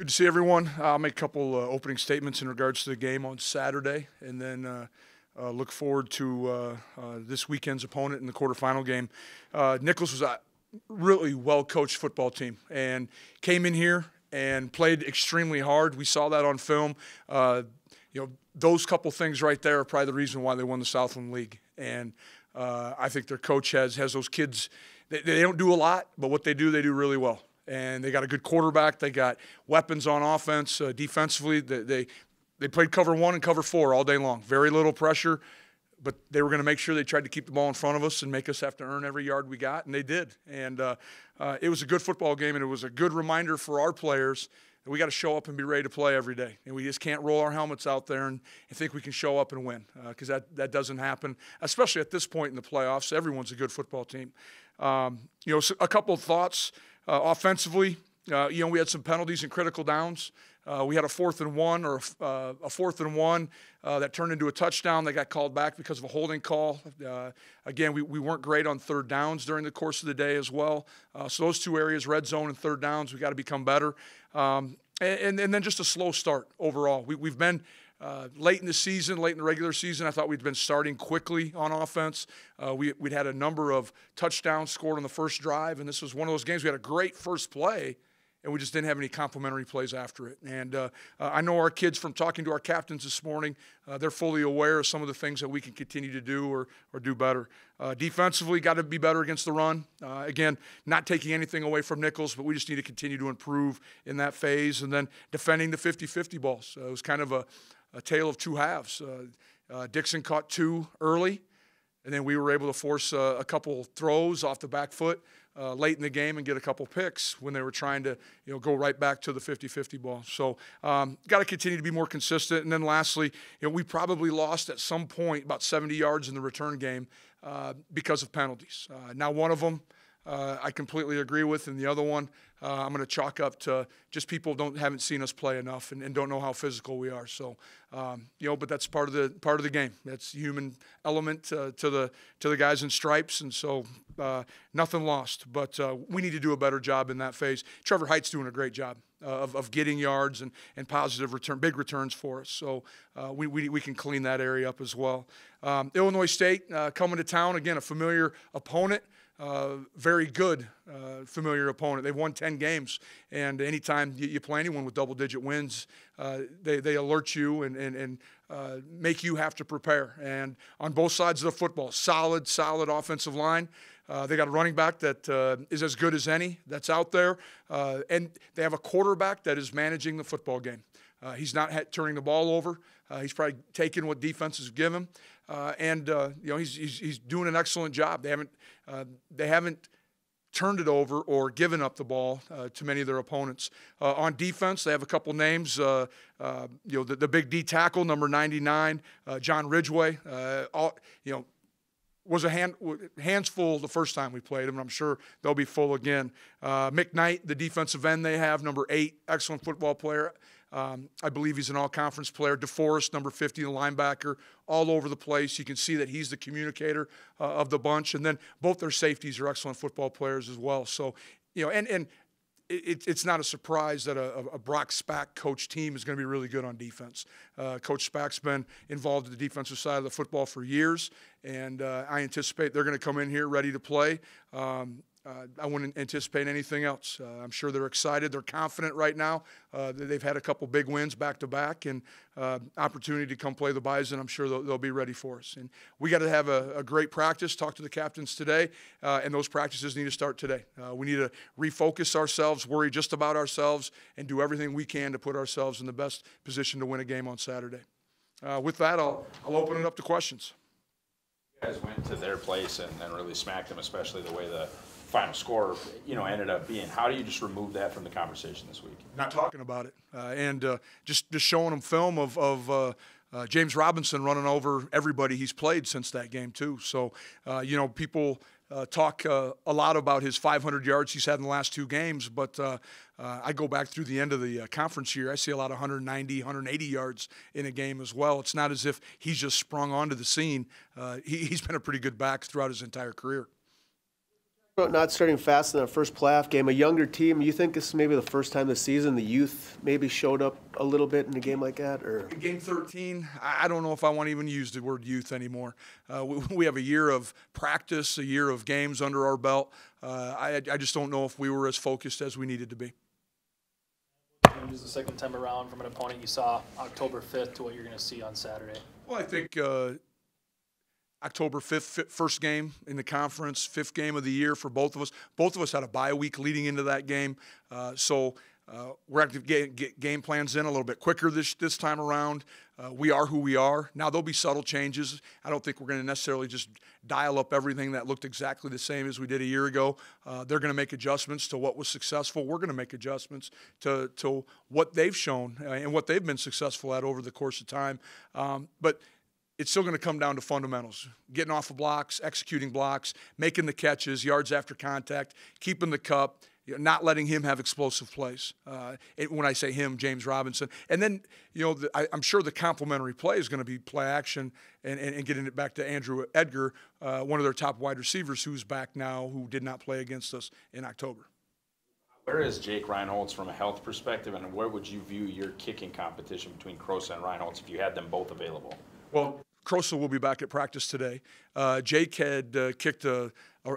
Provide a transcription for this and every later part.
Good to see everyone. I'll make a couple opening statements in regards to the game on Saturday, and then look forward to this weekend's opponent in the quarterfinal game. Nichols was a really well-coached football team and came in here and played extremely hard. We saw that on film. Those couple things right there are probably the reason why they won the Southland League. And I think their coach has those kids. They don't do a lot, but what they do really well. And they got a good quarterback. They got weapons on offense. Defensively, they played cover 1 and cover 4 all day long. Very little pressure, but they were going to make sure they tried to keep the ball in front of us and make us have to earn every yard we got, and they did. And it was a good football game, and it was a good reminder for our players that we got to show up and be ready to play every day. And we just can't roll our helmets out there and think we can show up and win, because that doesn't happen, especially at this point in the playoffs. Everyone's a good football team. So a couple of thoughts. Offensively, we had some penalties and critical downs. We had a 4th and 1 or a 4th and 1 that turned into a touchdown that got called back because of a holding call. Again, we weren't great on 3rd downs during the course of the day as well. So those two areas, red zone and 3rd downs, we got to become better. And then just a slow start overall. We've been late in the season, late in the regular season, I thought we'd been starting quickly on offense. We'd had a number of touchdowns scored on the first drive, and this was one of those games we had a great first play, and we just didn't have any complimentary plays after it. And I know our kids, from talking to our captains this morning, they're fully aware of some of the things that we can continue to do or do better. Defensively, got to be better against the run. Again, not taking anything away from Nichols, but we just need to continue to improve in that phase. And then defending the 50-50 balls. It was kind of a tale of two halves. Dixon caught 2 early, and then we were able to force a couple throws off the back foot late in the game and get a couple picks when they were trying to go right back to the 50-50 ball. So got to continue to be more consistent. And then lastly, we probably lost at some point about 70 yards in the return game because of penalties. Now one of them I completely agree with, and the other one I'm going to chalk up to just people haven't seen us play enough and don't know how physical we are. So but that's part of the game. That's the human element to the guys in stripes, and so nothing lost. But we need to do a better job in that phase. Trevor Height's doing a great job of getting yards and positive big returns for us. So we can clean that area up as well. Illinois State coming to town, again, a familiar opponent. Very good familiar opponent. They've won 10 games, and anytime you play anyone with double-digit wins, they alert you and make you have to prepare. And on both sides of the football, solid offensive line. They got a running back that is as good as any that's out there, and they have a quarterback that is managing the football game. He's not turning the ball over. He's probably taking what defenses give him, and he's doing an excellent job. They haven't turned it over or given up the ball to many of their opponents. On defense, they have a couple names. The big D tackle, number 99, John Ridgway. Was hands full the first time we played him, and I'm sure they'll be full again. Mick Knight, the defensive end they have, number 8, excellent football player. I believe he's an all-conference player. DeForest, number 50, the linebacker, all over the place. You can see that he's the communicator of the bunch. And then both their safeties are excellent football players as well. So, and it's not a surprise that a Brock Spack coach team is going to be really good on defense. Coach Spack's been involved in the defensive side of the football for years, and I anticipate they're going to come in here ready to play. I wouldn't anticipate anything else. I'm sure they're excited. They're confident right now. They've had a couple big wins back-to-back, and opportunity to come play the Bison. I'm sure they'll be ready for us. And we got to have a great practice. Talk to the captains today, and those practices need to start today. We need to refocus ourselves, worry just about ourselves, and do everything we can to put ourselves in the best position to win a game on Saturday. With that, I'll open it up to questions. You guys went to their place and really smacked them, especially the way the final score, ended up being. How do you just remove that from the conversation this week? Not talking about it, and just showing them film of James Robinson running over everybody he's played since that game too. So, people talk a lot about his 500 yards he's had in the last 2 games, but I go back through the end of the conference year. I see a lot of 190, 180 yards in a game as well. It's not as if he's just sprung onto the scene. He's been a pretty good back throughout his entire career. About not starting fast in that first playoff game, a younger team, you think this is maybe the first time this season the youth maybe showed up a little bit in a game like that? Or Game 13, I don't know if I want to even use the word youth anymore. We have a year of practice, a year of games under our belt. I just don't know if we were as focused as we needed to be. It was the second time around from an opponent you saw October 5th to what you're going to see on Saturday. Well, I think October 5th, first game in the conference, fifth game of the year for both of us. Both of us had a bye week leading into that game. So we're going to get game plans in a little bit quicker this time around. We are who we are. Now, there'll be subtle changes. I don't think we're going to necessarily just dial up everything that looked exactly the same as we did a year ago. They're going to make adjustments to what was successful. We're going to make adjustments to what they've shown and what they've been successful at over the course of time. But it's still going to come down to fundamentals, getting off of blocks, executing blocks, making the catches, yards after contact, keeping the cup, not letting him have explosive plays. When I say him, James Robinson. And then, I'm sure the complementary play is going to be play action and getting it back to Andrew Edgar, one of their top wide receivers who's back now, who did not play against us in October. Where is Jake Reinholds from a health perspective, and where would you view your kicking competition between Crosa and Reinholds if you had them both available? Well, Crosa will be back at practice today. Jake had kicked an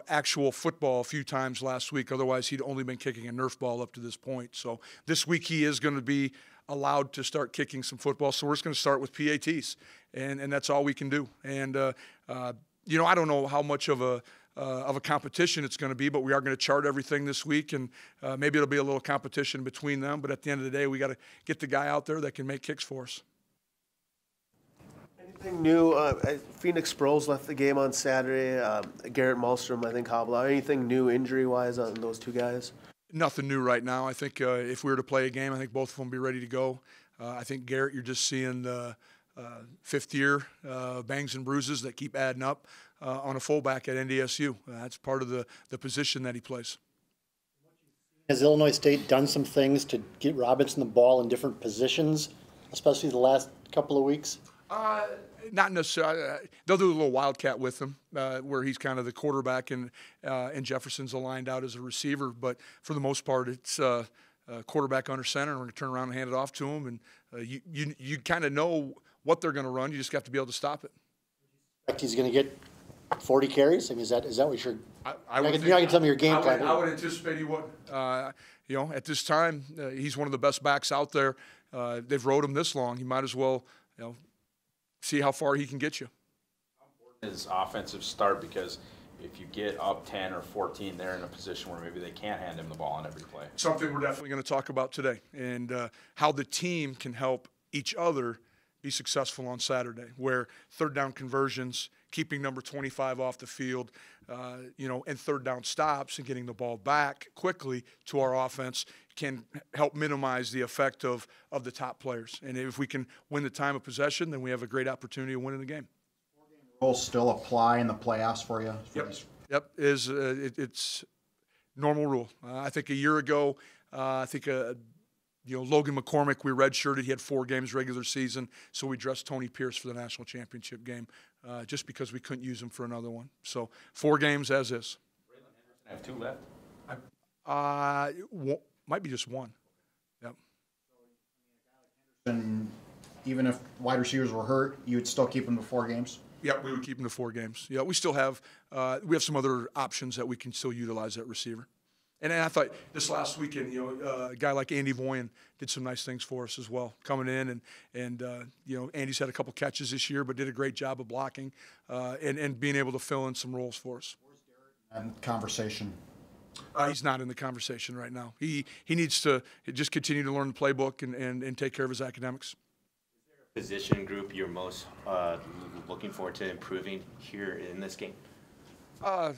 actual football a few times last week. Otherwise, he'd only been kicking a Nerf ball up to this point. So this week he is going to be allowed to start kicking some football. So we're just going to start with PATs, and that's all we can do. And I don't know how much of a competition it's going to be, but we are going to chart everything this week, and maybe it'll be a little competition between them. But at the end of the day, we got to get the guy out there that can make kicks for us. anything new? Phoenix Sproles left the game on Saturday. Garrett Malmstrom, I think, hobbled out. Anything new injury-wise on those two guys? Nothing new right now. I think if we were to play a game, I think both of them will be ready to go. I think Garrett, you're just seeing the fifth-year bangs and bruises that keep adding up on a fullback at NDSU. That's part of the position that he plays. Has Illinois State done some things to get Robinson the ball in different positions, especially the last couple of weeks? Not necessarily. They'll do a little wildcat with him, where he's kind of the quarterback and Jefferson's aligned out as a receiver. But for the most part, it's quarterback under center, and we're going to turn around and hand it off to him. And you kind of know what they're going to run. You just have to be able to stop it. He's going to get 40 carries? I mean, is that what you're – I would you're not going to tell me your game plan. I would anticipate he would. At this time, he's one of the best backs out there. They've rode him this long. He might as well, see how far he can get you. How important is offensive start? Because if you get up 10 or 14, they're in a position where maybe they can't hand him the ball on every play. Something we're definitely going to talk about today, and how the team can help each other be successful on Saturday, where third down conversions, keeping number 25 off the field, and third down stops and getting the ball back quickly to our offense can help minimize the effect of the top players. And if we can win the time of possession, then we have a great opportunity of winning the game. Rules still apply in the playoffs for you? Yep. It's normal rule. I think a year ago, Logan McCormick, we redshirted. He had 4 games regular season, so we dressed Tony Pierce for the national championship game just because we couldn't use him for another one. So 4 games as is. I have 2 left. Might be just 1. Yep. And even if wide receivers were hurt, you would still keep them to 4 games? Yep, we would keep them to 4 games. Yeah, we still have some other options that we can still utilize at receiver. And I thought this last weekend, a guy like Andy Voyen did some nice things for us as well, coming in and Andy's had a couple catches this year, but did a great job of blocking and being able to fill in some roles for us. Where's Garrett in conversation? He's not in the conversation right now. He needs to just continue to learn the playbook and take care of his academics. Is there a position group you're most looking forward to improving here in this game? I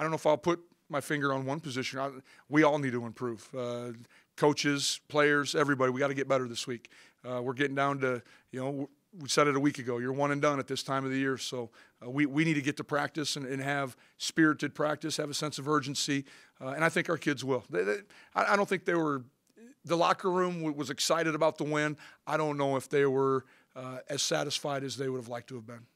don't know if I'll put my finger on one position. We all need to improve. Coaches, players, everybody. We got to get better this week. We're getting down to, we said it a week ago, you're one and done at this time of the year. So we need to get to practice and have spirited practice, have a sense of urgency, and I think our kids will. I don't think they were – the locker room was excited about the win. I don't know if they were as satisfied as they would have liked to have been.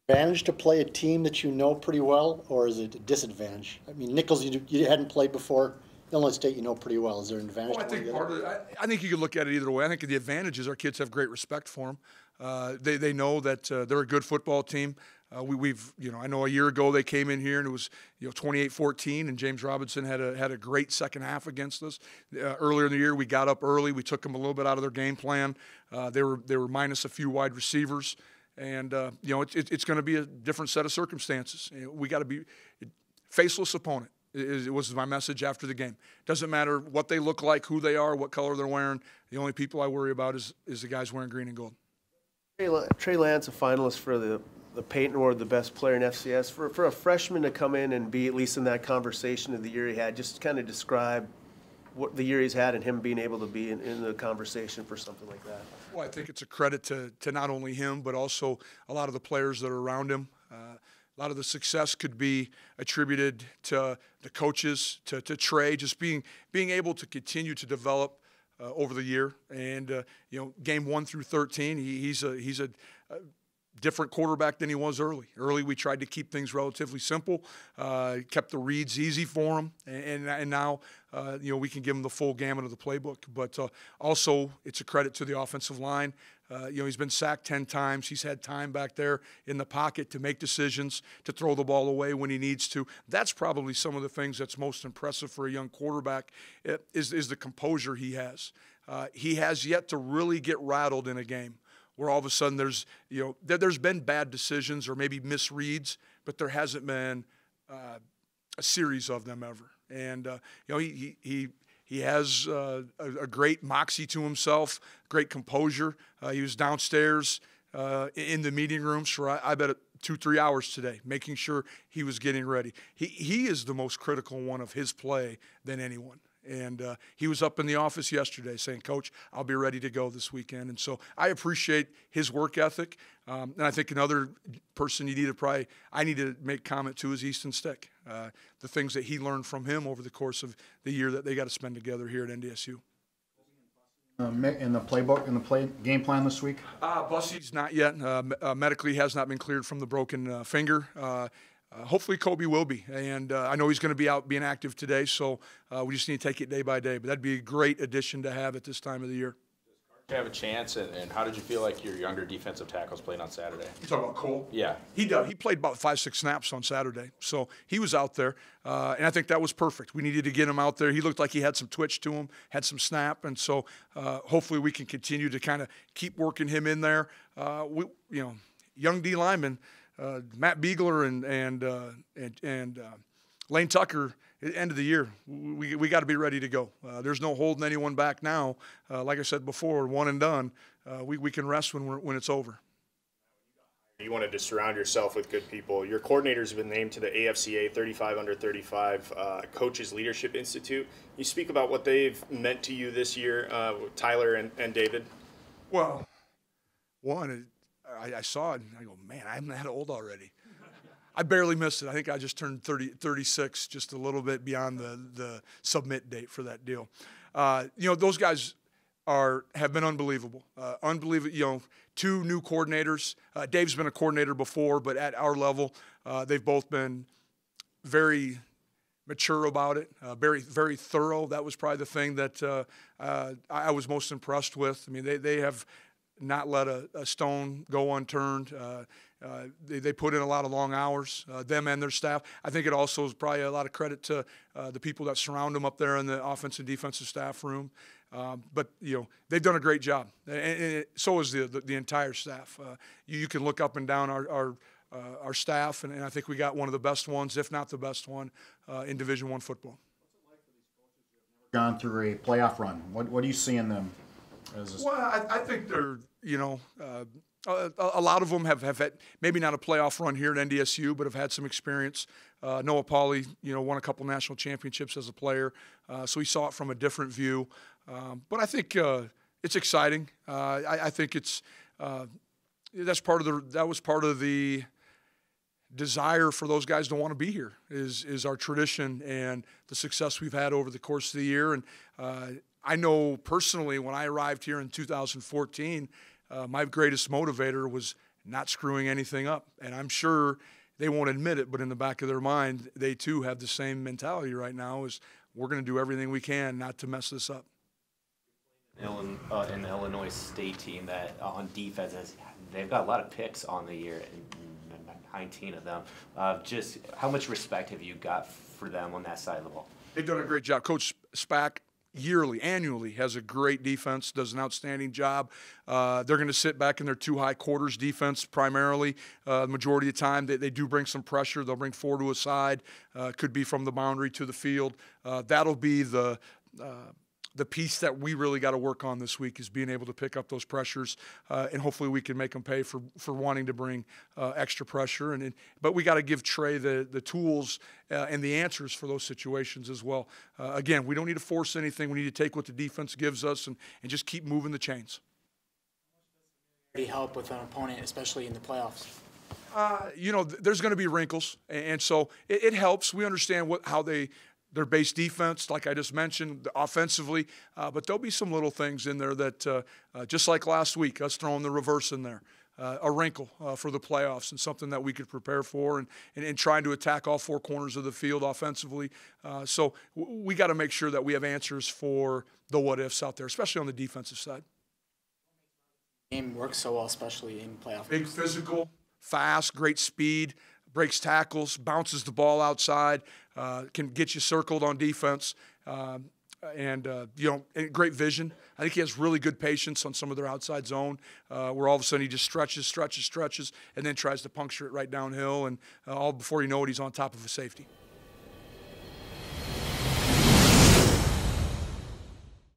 Advantage to play a team that you know pretty well, or is it a disadvantage? I mean, Nichols, you hadn't played before. Illinois State, you know pretty well. Is there an advantage? Well, I think part of it, I think you could look at it either way. I think the advantage is our kids have great respect for them. They know that they're a good football team. We've I know a year ago they came in here and it was 28-14, and James Robinson had a great second half against us. Earlier in the year we got up early. We took them a little bit out of their game plan. They were minus a few wide receivers, and it's going to be a different set of circumstances. We got to be faceless opponent. It was my message after the game. Doesn't matter what they look like, who they are, what color they're wearing. The only people I worry about is the guys wearing green and gold. Trey Lance, a finalist for the Peyton Award, the best player in FCS. For a freshman to come in and be at least in that conversation of the year he had, just kind of describe what the year he's had and him being able to be in the conversation for something like that. Well, I think it's a credit to not only him, but also a lot of the players that are around him. A lot of the success could be attributed to the coaches, to Trey, just being able to continue to develop over the year. And game 1 through 13, he's a different quarterback than he was early. Early, we tried to keep things relatively simple, kept the reads easy for him, and now we can give him the full gamut of the playbook. But also, it's a credit to the offensive line. He's been sacked 10 times. He's had time back there in the pocket to make decisions, to throw the ball away when he needs to. That's probably some of the things that's most impressive for a young quarterback is the composure he has. He has yet to really get rattled in a game where all of a sudden there's been bad decisions or maybe misreads, but there hasn't been a series of them ever. And he has a great moxie to himself, great composure. He was downstairs in the meeting rooms for I bet 2-3 hours today, making sure he was getting ready. He is the most critical one of his play than anyone. And he was up in the office yesterday saying, "Coach, I'll be ready to go this weekend." And so I appreciate his work ethic. And I think another person I need to make comment to is Easton Stick. The things that he learned from him over the course of the year that they got to spend together here at NDSU. In the playbook, in the game plan this week? Bussey's not yet. Medically has not been cleared from the broken finger. Hopefully Kobe will be, and I know he's going to be out being active today, so we just need to take it day by day. But that'd be a great addition to have at this time of the year. To have a chance, and how did you feel like your younger defensive tackles played on Saturday? You talking about Cole? Yeah. He played about 5-6 snaps on Saturday, so he was out there, and I think that was perfect. We needed to get him out there. He looked like he had some twitch to him, had some snap, and so hopefully we can continue to kind of keep working him in there. Young D lineman. Matt Beagler and Lane Tucker at the end of the year, we got to be ready to go. There's no holding anyone back now. Like I said before, one and done. We can rest when it's over. You wanted to surround yourself with good people. Your coordinators have been named to the AFCA 35 under 35 Coaches Leadership Institute. You speak about what they've meant to you this year, Tyler and David. Well, one, I saw it and I go, man, I'm that old already. I barely missed it. I think I just turned 36, just a little bit beyond the submit date for that deal. Those guys have been unbelievable. Unbelievable. 2 new coordinators. Dave's been a coordinator before, but at our level, they've both been very mature about it, very, very thorough. That was probably the thing that I was most impressed with. I mean, they have not let a stone go unturned. They put in a lot of long hours, them and their staff. I think it also is probably a lot of credit to the people that surround them up there in the offensive and defensive staff room. But they've done a great job, and so is the entire staff. You can look up and down our staff, and I think we got one of the best ones, if not the best one, in Division I football. Gone through a playoff run. What do you see in them? Well, I think they're, a lot of them have had maybe not a playoff run here at NDSU, but have had some experience. Noah Pauley, won a couple national championships as a player, so he saw it from a different view. But I think it's exciting. I think that was part of the desire for those guys to want to be here is our tradition and the success we've had over the course of the year. And I know personally when I arrived here in 2014, my greatest motivator was not screwing anything up. And I'm sure they won't admit it, but in the back of their mind, they too have the same mentality right now, is we're going to do everything we can not to mess this up. An Illinois State team that on defense, they've got a lot of picks on the year, 19 of them. Just how much respect have you got for them on that side of the ball? They've done a great job. Coach Spack annually has a great defense, does an outstanding job. They're going to sit back in their two high quarters defense primarily. The majority of the time, they do bring some pressure. They'll bring four to a side. Could be from the boundary to the field. That'll be the piece that we really got to work on this week, is being able to pick up those pressures, and hopefully we can make them pay for wanting to bring extra pressure. But we got to give Trey the tools and the answers for those situations as well. Again, we don't need to force anything. We need to take what the defense gives us and just keep moving the chains. Help with an opponent, especially in the playoffs? There's going to be wrinkles, and so it helps. We understand how their base defense, like I just mentioned, offensively, but there'll be some little things in there that, just like last week, us throwing the reverse in there, a wrinkle for the playoffs, and something that we could prepare for, and trying to attack all four corners of the field offensively. So we got to make sure that we have answers for the what-ifs out there, especially on the defensive side. Game works so well, especially in playoff. Big physical, fast, great speed, breaks tackles, bounces the ball outside, can get you circled on defense, and great vision. I think he has really good patience on some of their outside zone, where all of a sudden he just stretches, and then tries to puncture it right downhill, and all before you know it, he's on top of a safety.